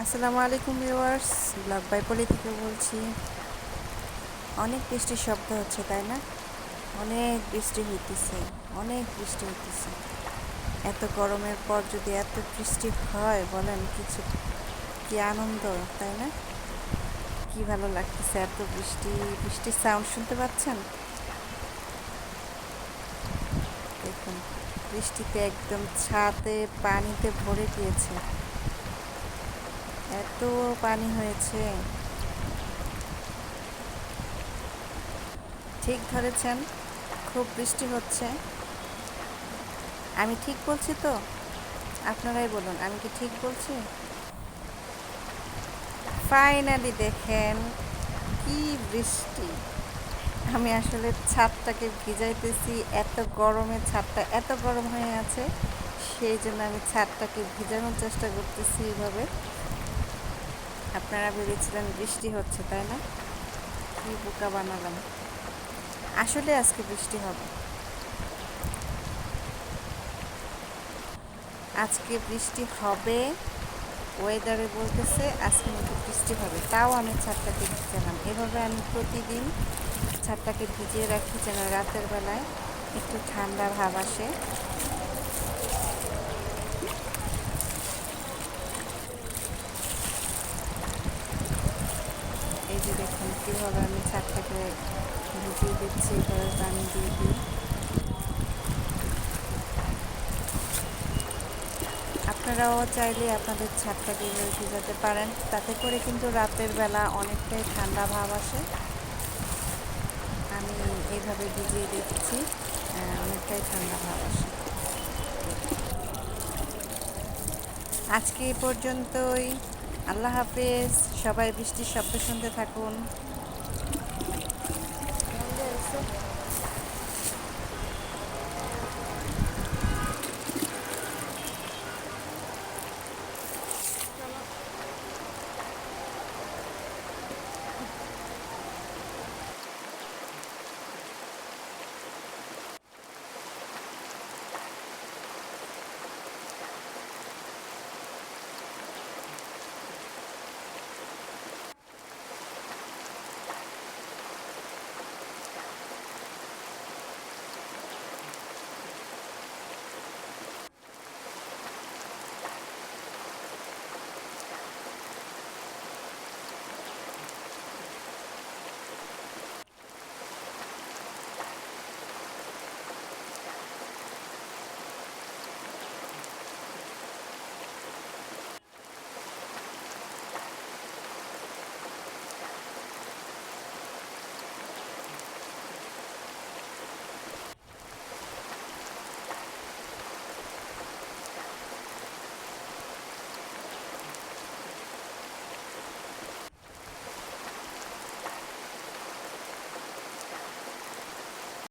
আসসালামু আলাইকুম viewers, blog by পলি থেকে বলছি। অনেক বৃষ্টির শব্দ হচ্ছে, তাই না? অনেক বৃষ্টি হইতেছে, অনেক বৃষ্টি হইতেছে। এত গরমের পর যদি এত বৃষ্টি হয়, বলেন কিছু কি আনন্দ, তাই না? কি ভালো লাগতেছে এত বৃষ্টি। বৃষ্টির সাউন্ড শুনতে পাচ্ছেন? দেখুন, বৃষ্টিতে একদম ছাদে পানিতে ভরে গিয়েছে, এত পানি হয়েছে। ঠিক ধরেছেন, খুব বৃষ্টি হচ্ছে। আমি ঠিক বলছি তো? আপনারাই বলুন, আমি কি ঠিক বলছি? ফাইনালি দেখেন কি বৃষ্টি। আমি আসলে ছাদটাকে ভিজাইতেছি, এত গরমে ছাদটা এত গরম হয়ে আছে, সেই জন্য আমি ছাদটাকে ভিজানোর চেষ্টা করতেছি এভাবে। আপনারা ভেবেছিলেন বৃষ্টি হচ্ছে, তাই না? কি বোকা বানালাম। আসলে আজকে বৃষ্টি হবে, আজকে বৃষ্টি হবে। ওয়েদারে বলতেছে আজকে নাকি বৃষ্টি হবে, তাও আমি ছাদটাকে ভিজালাম। এভাবে আমি প্রতিদিন ছাদটাকে ভিজিয়ে রাখি যেন রাতের বেলায় একটু ঠান্ডা ভাব আসে। এই যে দেখুন কীভাবে আমি ছাদটাকে ভিজিয়ে দিচ্ছি, এভাবে পানি দিয়ে দিই। আপনারাও চাইলে আপনাদের ছাদটাকে এভাবে ভিজাতে পারেন, তাতে করে কিন্তু রাতের বেলা অনেকটাই ঠান্ডা ভাব আসে। আমি এইভাবে ভিজিয়ে দিচ্ছি, অনেকটাই ঠান্ডা ভাব আসে। আজকে এই পর্যন্তই। আল্লাহ হাফেজ। সবাই বৃষ্টির শব্দ শুনতে থাকুন।